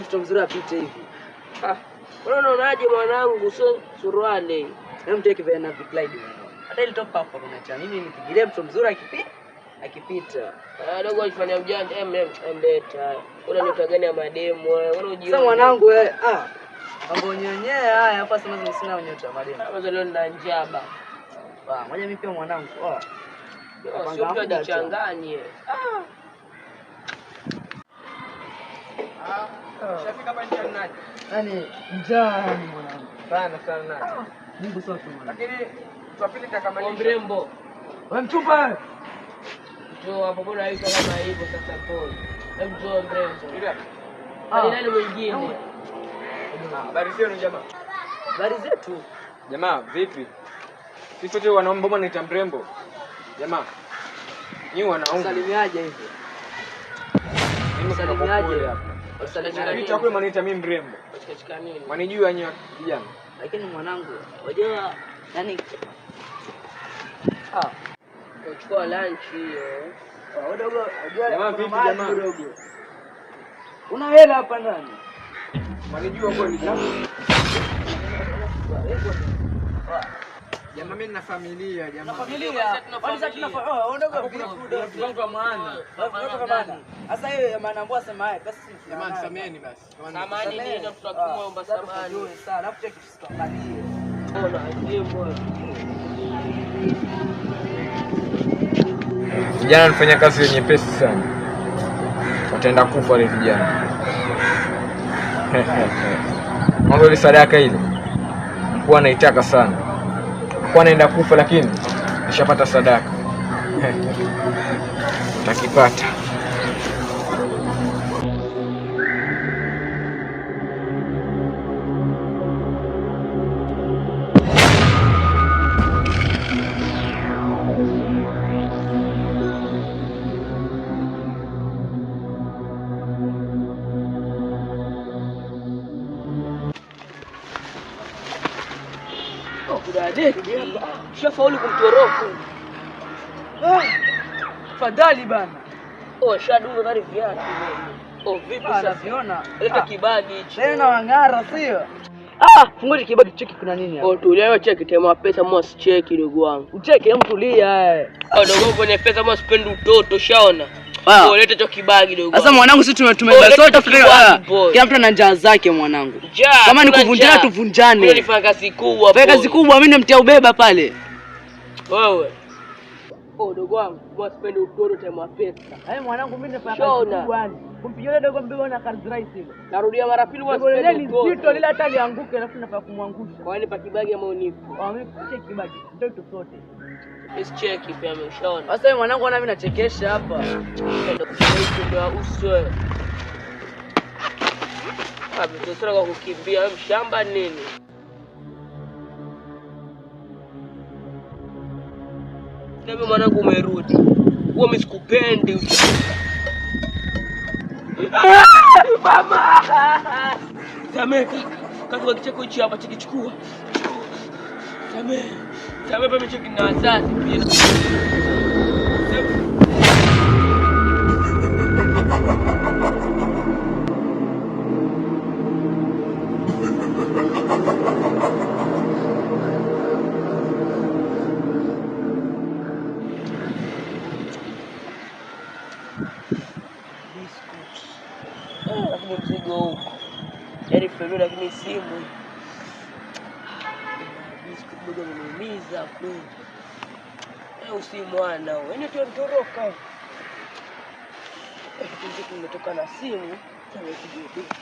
mtoto mzuri apite hivi. Unaonaje mwanangu suruali? Mteke vile na viklide mwanangu. Hata ile top up unacha mimi nipigilie mtoto mzuri akipita. Dogo alifanya ujanja mleta. Unaleta gani ya mademo wewe? Unajiona. Sasa mwanangu wewe mambo nyonyea haya hapa sema sina nyota mademo. Kwanza leo nina njaba. Ngoja mimi pia mwanangu. Sio kujichanganye. Shafika hapa njaa nani? Yaani njaa mwanangu. Sana nani? Mungu sote mwanangu. Lakini tuwapili takamalisha. Mrembo. Wewe mchupa. Njoo hapo bora hizo kama hivyo sasa pole. Hebu njoo mrembo. Ni nani mwingine? Habari zenu jamaa. Habari zetu. Jamaa vipi? Sisi wote wanaomba mbona niita mrembo? Jamaa. Ni wanaume. Salimiaje hivi? Mimi salimiaje hapa? Salimiaje chakula maniita mimi mrembo. Katika nini? Wanijua nyinyi vijana. Lakini mwanangu, unajua yani Uchukua lunch hiyo. Dogo, unajua jamaa vipi jamaa? Una hela hapa ndani? Wanijua kweli jamaa. Jamaa mimi na familia jamaa. Familia. Kwanza tunafanya ondoka kwa maana. Kwa maana. Sasa hiyo maana mbona sema haya pesa si Jamani sameni basi. Samani ndio tutakuomba samani. Sana alafu cheki tusiangalie. Vijana wanafanya kazi yenye pesa sana. Wataenda kufa wale vijana. Mambo ile sadaka ile. Kwa anaitaka sana. Kwa anaenda kufa lakini nishapata sadaka. Utakipata. Shafaulu kumtoroka. Fadhali bana. Shadunga gari viatu. Vipi sasa? Unaona? Leta kibagi hicho. Tena wangara sio? Fungua kibagi cheki kuna nini hapa? Tulia wewe cheki tema pesa mwa sicheki ndugu wangu. Ucheke mtulia Dogo wangu kwenye pesa mwa sipendi utoto shaona. Leta hicho kibagi dogo. Sasa mwanangu sisi tumebeba sote kila mtu ana njaa zake mwanangu. Kama ni kuvunjana tuvunjane. Wewe nifanya kazi kubwa. Fanya kazi kubwa mimi nimtia ubeba pale. Wewe. Dogo wangu, mwa sipendi utoto tema pesa. Mwanangu mimi nafanya kazi kubwa yani. Kumpigia dogo mbeba na kazi rahisi ile. Narudia mara pili mwa sipendi utoto. Zito lile hata lianguke alafu nafanya kumwangusha. Kwa nini pa kibagi ama unifu? Mimi cheki kibagi. Ndio sote. Cheki pia ameshaona. Sasa wewe mwanangu ana mimi nachekesha hapa. Ndio kusema uso. Sasa kwa kukimbia wewe mshamba nini? Ndio mwanangu umerudi. Wewe mimi sikupendi. Mama. Sameka. Kaka kicheko hichi hapa chikichukua. Sameka pia mcheki na wazazi pia. Mzigo huko. Yaani fedha lakini simu. Kidogo nimeumiza kweli. Usimwana wewe. Yaani tunatoroka. Kitu kimetoka na simu, tumekuja.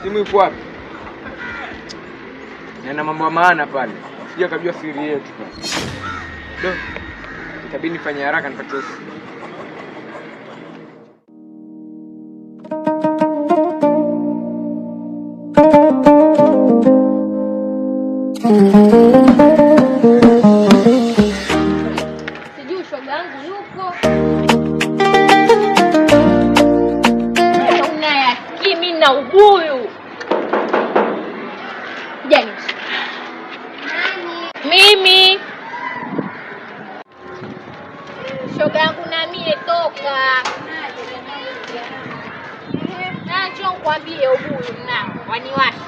Simu ipo wapi? Na mambo ya maana pale. Sija kujua siri yetu pale. Itabidi nifanye haraka nipate huko. Sijui shoga yangu yuko. Unayasikia mimi na ubuyu. Jani. Mimi. Shoga yangu na mimi toka. Njoo nikwambie ubuyu nao waniwashi.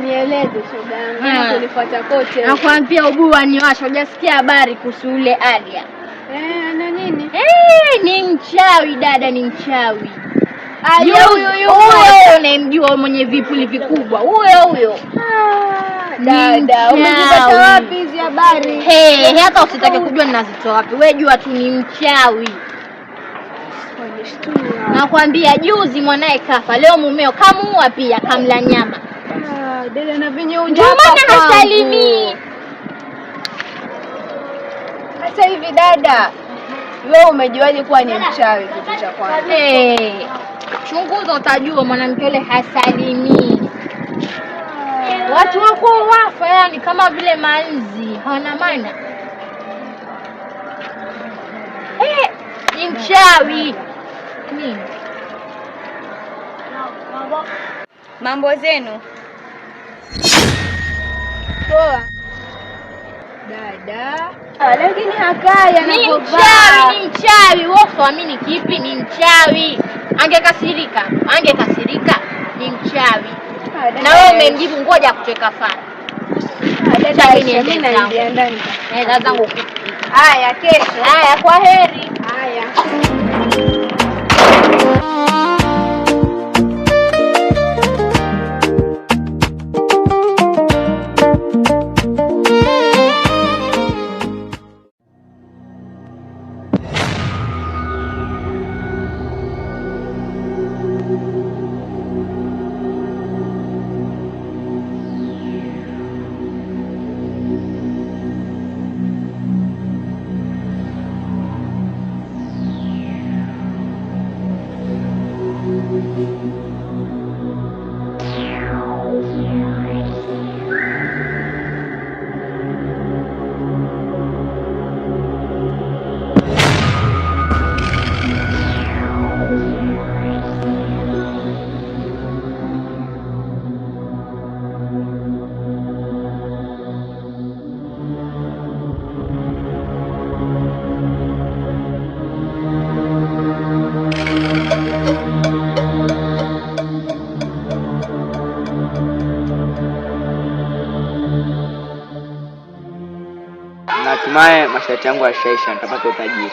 Nieleze shoga yangu, unifuata kote. Nakwambia ubuyu waniwashi, hujasikia habari kuhusu ule Alia. Ana nini? Ni mchawi dada, ni mchawi. Huyo unamjua mwenye vipuli vikubwa. Huyo. Dada, umezipata wapi hizi habari? Hata usitake kujua ninazitoa wapi. Wewe jua tu ni mchawi. Nakwambia juzi mwanae kafa, leo mumeo kamuua pia, kamla nyama. Dada na vinyeunja hapa. Maana hasalimii. Sasa hivi dada, wewe umejuaje kuwa ni mchawi kitu cha kwanza? Chunguza utajua mwanamke yule hasalimii. Watu wako wafa yani kama vile manzi, hawana maana. Ni mchawi. Nini? Mambo zenu? Poa. Dada. Lakini hakaya ni mchawi. Wewe uamini kipi? Ni mchawi. Angekasirika. Ni mchawi. Na wewe umemjibu ngoja kucheka fara. Dada mimi naingia ndani. Zangu. Haya kesho. Haya kwa heri. Haya. Hatimaye masharti yangu yashaisha, nitapata utajiri.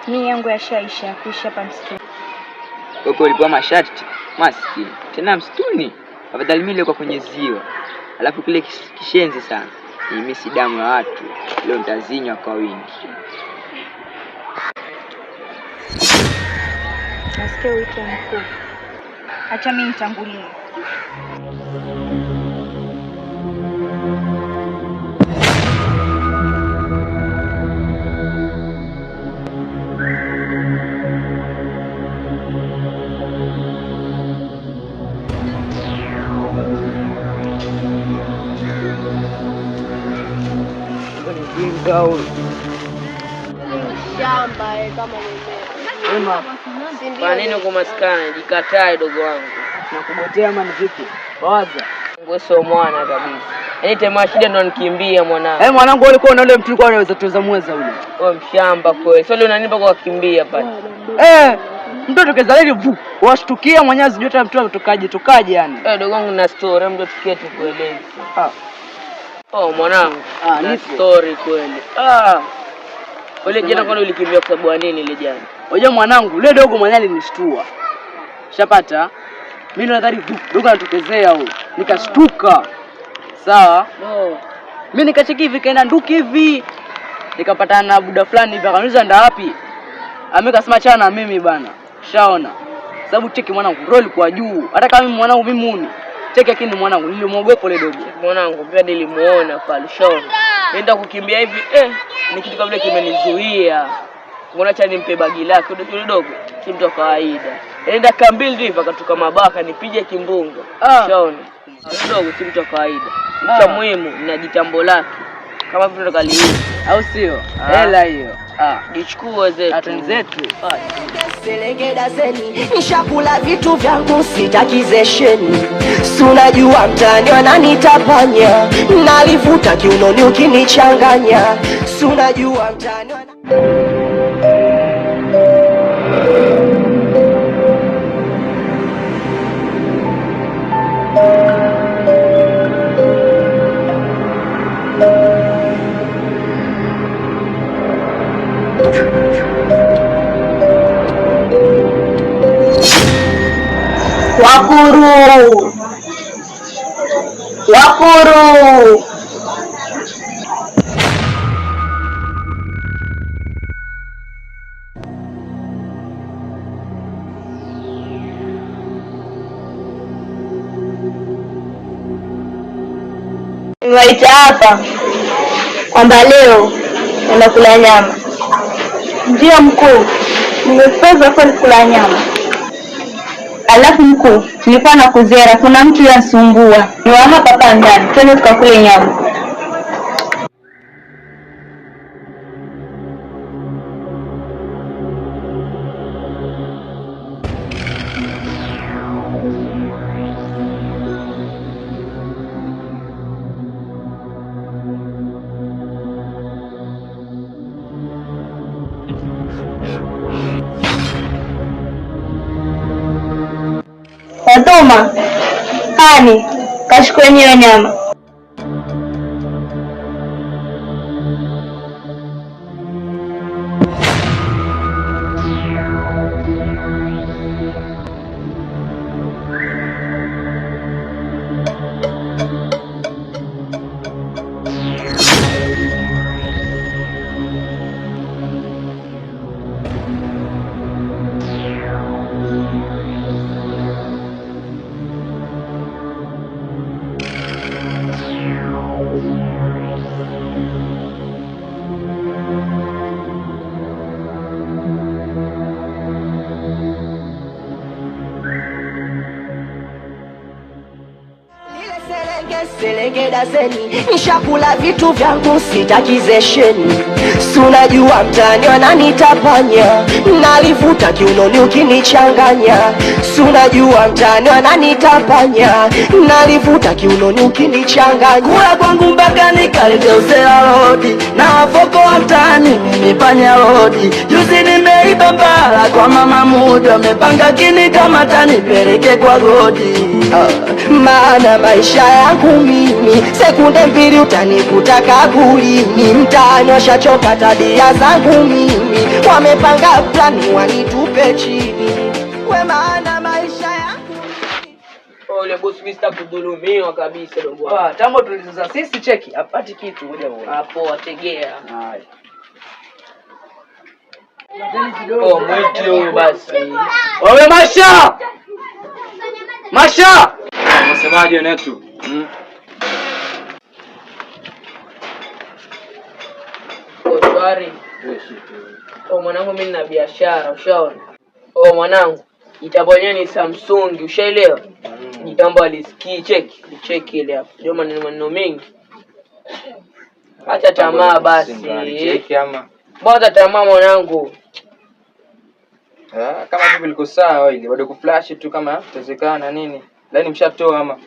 Mimi yangu yashaisha kuishi hapa msituni. Wewe ulipewa masharti maskini. Tena msituni. Afadhali mimi nilikuwa kwenye ziwa. Alafu kile kishenzi sana. Mimi si damu ya watu. Leo nitazinywa kwa wingi. Nasikia wito mkuu. Acha mimi nitangulie. Shamba kama mimea. Kwa nini uko maskani? Jikatae dogo wangu. Nakugotea ama ni vipi? Waza. Wewe sio mwana kabisa. Yaani tema shida ndo nikimbia mwanangu. Mwanangu ulikuwa na ule mtu ulikuwa unaweza tuweza mweza ule. Wewe mshamba kweli. Sio leo unanipa kwa kukimbia pale. Mtoto kezalili vu. Washtukia Mwenyezi Mungu hata mtu tokaje yani. Dogo wangu na story, mtu tukie tu kueleza. Mwanangu. Ni story kweli. Wale jana kwani ulikimbia kwa sababu nini ile jana? Unajua mwanangu, ile dogo mwanali nishtua. Shapata? Mimi nadhani dogo anatokezea huyo. Nikashtuka. Sawa? Mimi nikacheki hivi kaenda nduki hivi. Nikapatana na buda fulani hivi akaniuliza nda wapi? Amekasema chana na mimi bana. Shaona. Sababu cheki mwanangu roll kwa juu. Hata kama mimi mwanangu mimi muni. Cheki lakini mwanangu nilimuogopa ile dogo. Mwanangu pia nilimuona pale shaona. Nenda kukimbia hivi ni kitu kabla kimenizuia. Mbona cha nimpe bagi lake dogo si mtu wa kawaida. Nenda kambili hivi akatoka mabaka nipige kimbunga. Shaona. Dogo si mtu wa kawaida. Cha muhimu na jitambo lake. Kama vile ndo kali au sio? Hela hiyo. Dichukue zetu. Atenzetu. Selengeda zeni nishakula vitu vyangu sitakizesheni. Si unajua mtani wananitapanya, nalivuta kiunoni ukinichanganya. Si unajua mtani Wakuru! Wakuru! Nimewaita hapa kwamba leo unakula nyama. Ndio mkuu, nimepeza kweli kula nyama. Alafu mkuu, nilikuwa nakuzera, kuna mtu yanisumbua. Ni wa hapa ndani, twende tukakule nyama. Fatuma, hani, kachukua hiyo nyama. Selengeda zeni nishakula vitu vyangu sitakizesheni. Si unajua mtani wananitapanya, nalivuta kiunoni ukinichanganya. Si unajua mtani wananitapanya, nalivuta kiunoni ukinichanganya. Kula kwangu mpaka nikaligeuzea rodi, na wafoko wa mtani mimi panya rodi. Juzi nimeiba mbala kwa mama muda, amepanga kinikamata nipeleke kwa godi. Maana maisha yangu mimi sekunde mbili utanikuta kaburini. Mtaani washachoka tabia zangu mimi, wamepanga plani wanitupe chini. We maana maisha yangu Ole boss, mimi sitakudhulumiwa kabisa dogo. Tambo tulizoza sisi cheki, hapati kitu ngoja uone. Hapo wategea. Haya. Mwiti huyu basi. Wewe Masha! Masha! Unasemaje netu? Shwari. Mwanangu mimi nina biashara, ushaona? Mwanangu, itabonye ni Samsung, ushaelewa? Jitambo alisikii, cheki ile hapo. Ndio maneno mengi. Acha tamaa basi. Cheki ama. Bwana tamaa mwanangu. Kama hivi liko sawa ile, bado kuflash tu kama itawezekana nini. Lani mshatoa ama?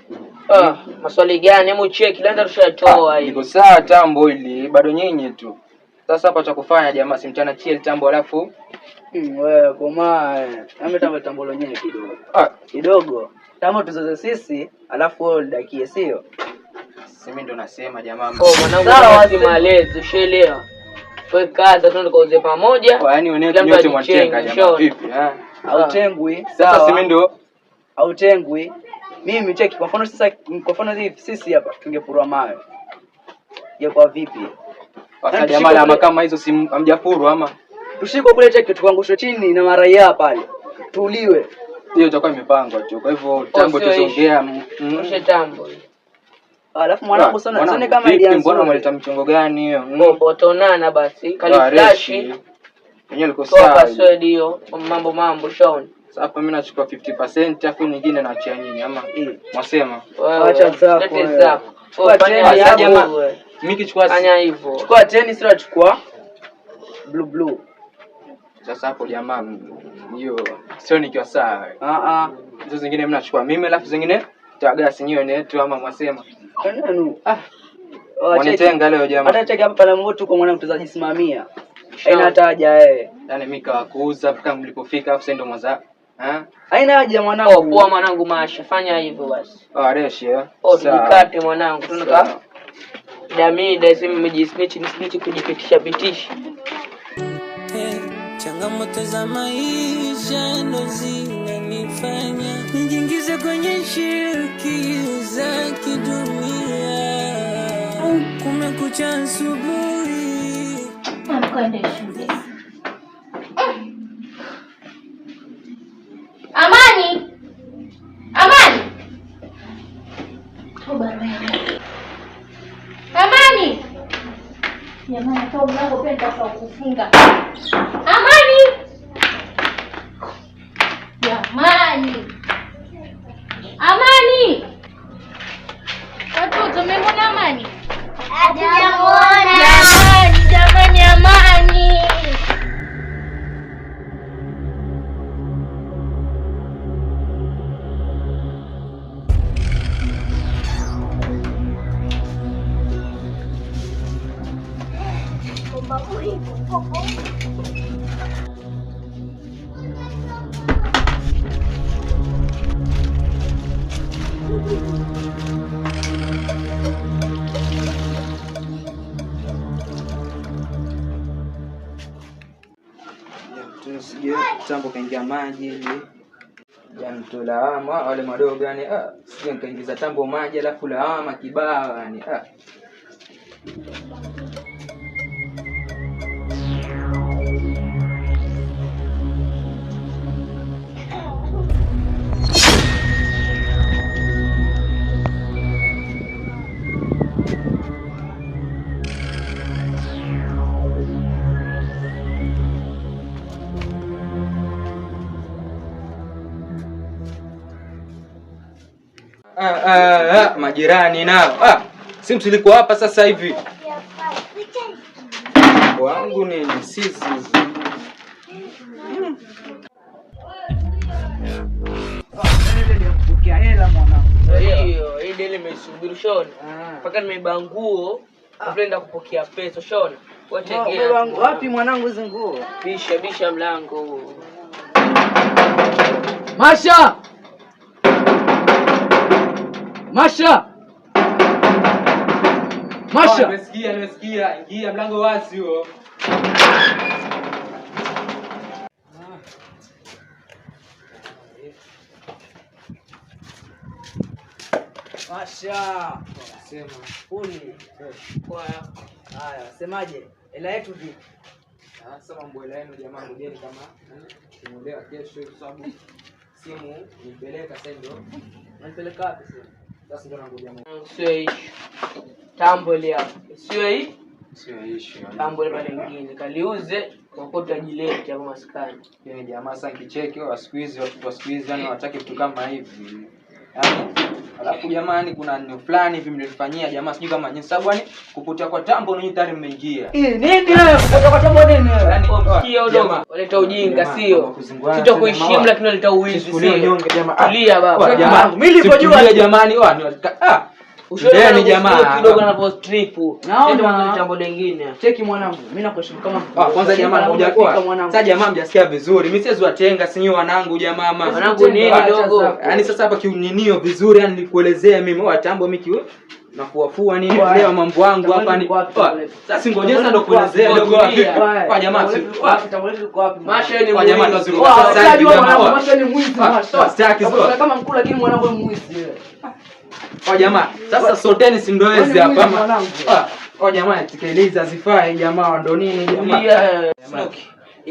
Maswali gani? Hebu cheki, landa tushatoa hivi. Liko sawa tambo ile, bado nyinyi tu. Sasa hapa cha kufanya jamaa, simchana chiel tambo alafu wewe koma tambo lenyewe kidogo. Kidogo. Tambo tuzoze sisi, alafu wewe udakie sio? Mimi ndo nasema jamaa. Mwanangu basi malezi, ushaelewa? Wewe kaza tuende kauze pamoja. Yaani wewe nyote mwatenga jamaa vipi? Hautengwi. Sasa mimi ndo hautengwi. Mimi cheki kwa mfano sasa, kwa mfano hivi sisi hapa tungepurwa mawe. Je, kwa vipi? Sasa jamaa ama kama hizo si hamjapurwa ama tushiko kule cheki tukangushwe chini na maraia pale. Tuliwe. Hiyo itakuwa imepangwa tu. Kwa hivyo tambo tuzongea. Ushe tambo. Alafu mwanangu sana kama ilianza. Mbona umeleta mchongo gani hiyo? Bombo tonana basi. Kali flash. Yenyewe liko sawa. Password hiyo. Mambo Sean. Sasa hapa mimi nachukua 50% afu nyingine naachia nyinyi ama mwasema. Acha zako. Chukua treni hapo. Mimi kichukua fanya hivyo. Chukua treni sio chukua blue. Sasa hapo jamaa hiyo sio nikiwa sawa. Hizo zingine mnachukua mimi alafu zingine tagada sinyo netu ama mwasema. Kananu. Wanitenga leo jamaa. Hata cheki hapa pale moto kwa mwana mtazaji simamia. Haina hata haja Yaani mimi kawakuuza mpaka mlipofika hapo sasa ndo mwanza. Haina haja mwanangu. Poa mwanangu Masha, fanya hivyo basi. Reshi Tukate mwanangu. Tunaka Damida simu mjisnitch kujipitisha. Changamoto za maisha ndo zinanifanya nijiingize kwenye shirki za kidunia. Kumekucha asubuhi, Kwenda shule. Amani. Amani. Jamani, hata mlango pia nitaka kufunga. Amani. Watoto mmemwona Amani? Hajamuona. Jamani Amani. Tunasije tambo kaingia maji hivi. Yaani tulawama wale madogo yani sije nikaingiza tambo maji alafu lawama kibao yani majirani nao si msiliko hapa sasa hivi wangu nini sisi Kupokea hela mwanangu. Hiyo ile nimesubiri shona. Mpaka nimeiba nguo, napenda kupokea pesa shona. Wapi mwanangu hizo nguo? Bisha mlango. Masha! Nimesikia. Ingia mlango wazi huo. Masha. Sema. Uni. Kwa haya, semaje? Hela yetu vipi? Sasa mambo hela yenu jamaa ngojeni kama tumuelewa kesho kwa sababu simu nipeleka sasa ndio. Unanipeleka wapi sasa? Sasa ndio nangoja Mungu. Sio issue. Tambo ile hapo. Sio issue. Tambo ile nyingine. Kaliuze kwa kota jileti hapo maskani. Yaani jamaa sasa kicheki wa siku hizi watu wa siku hizi yani wataki vitu kama hivi. Yaani alafu jamani kuna neno fulani hivi mlifanyia jamaa sijui kama nyinyi sababu yani kupotea kwa tambo ninyi tayari mmeingia. Nini wewe kupotea kwa tambo nini? Yaani msikia udogo waleta ujinga sio. Sitokuheshimu lakini waleta uwizi sio. Tulia baba. Jamaa mimi nilipojua jamani Ushauri jamaa kidogo anapo strip. Naona jambo lingine. Cheki mwanangu, mimi nakuheshimu kama kwanza jamaa anakuja kwa. Sasa jamaa mjasikia vizuri. Mimi siwezi watenga sinyo wanangu jamaa mama. Wanangu nini dogo? Yaani sasa hapa kiuninio vizuri yani nikuelezea mimi watambo mimi kiwe na kuwafua nini leo mambo yangu hapa ni. Sasa ngojea sasa ndo kuelezea dogo wapi. Kwa jamaa kitambulisho uko wapi? Masha ni kwa jamaa tuzuri. Sasa jamaa Masha ni mwizi Masha. Sitaki kama mkuu lakini mwanangu ni mwizi. Kwa jamaa sasa soteni si ndo hizi hapa kwa jamaa tekeleza zifai jamaa ndo nini jamaa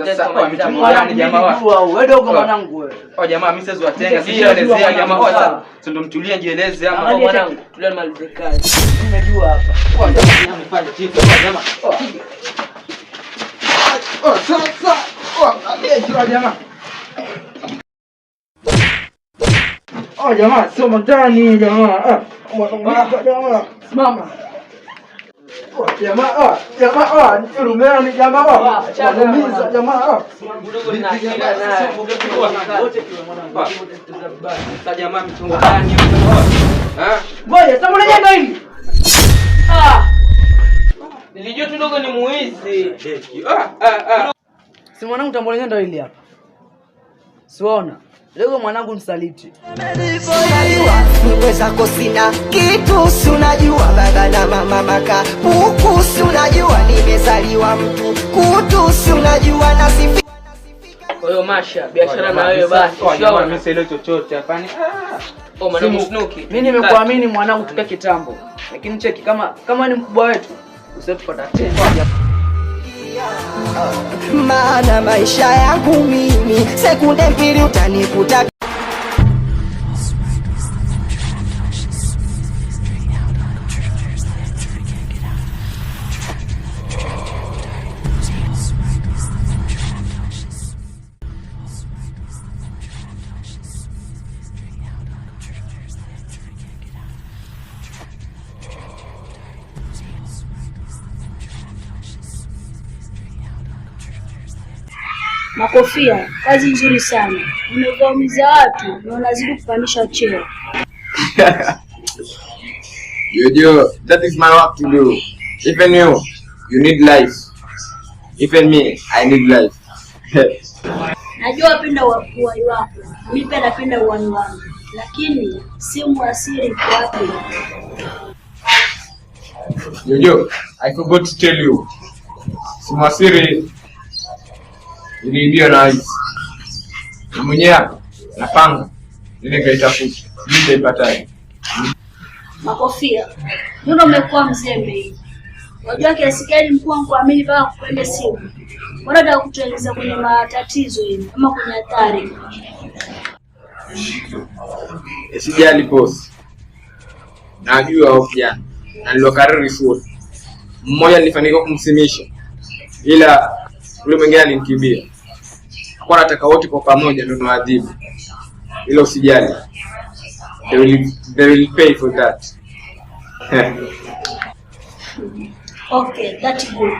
sasa kwa mtumani jamaa wewe dogo mwanangu wewe kwa jamaa mimi siwezi watenga sielezea jamaa sasa ndo mtulie jieleze ama mwanangu tulia malize kazi nimejua hapa kwa jamaa amefanya kitu kwa jamaa sasa kwa jamaa jamaa sio matani jamaa. Jamaa. Simama. Jamaa, rumeani jamaa. Anaumiza jamaa. Sasa jamaa mchunga gani huko? Ngoja, sasa unajenga hili. Nilijua tu dogo ni muizi. Si mwanangu tambolenya ndo hili hapa. Siona. Leo mwanangu msaliti. Mweza kosina kitu si unajua baba na mama maka huku si unajua nimezaliwa mtu kutu si unajua nasifi. Kwa hiyo Masha, biashara na wewe basi. Jamaa mimi sio chochote hapa ni. Mwanangu Snuki. Mimi nimekuamini mwanangu tuka kitambo. Lakini cheki kama ni mkubwa wetu usitupata tena. Maana maisha yangu mimi sekunde mbili utanikuta. Makofia, kazi nzuri sana. Umevaumiza watu na unazidi kupandisha cheo. Jojo, that is my work to do. Even you need life. Even me, I need life. Najua penda uwai wako. Mimi pia napenda uwai wangu. Lakini si muasiri kwa wapi. Jojo, I forgot to tell you. Simasiri niliibia na ice. Mwenyewe napanga ile kaitafuta. Nitaipataje? Makofia. Mbona umekuwa mzembe hivi? Unajua kiasi gani mkuu kuamini mpaka kupende simu. Mbona unataka kutueleza kwenye matatizo hivi ama kwenye hatari? Sijali boss. Najua hao vijana. Na nilokariri shule. Mmoja nilifanikiwa kumsimisha. Ila yule mwingine alinikimbia. Kwa nataka wote kwa pamoja ndio tuadhibu. Ila usijali. They will pay for that. Okay, that's good.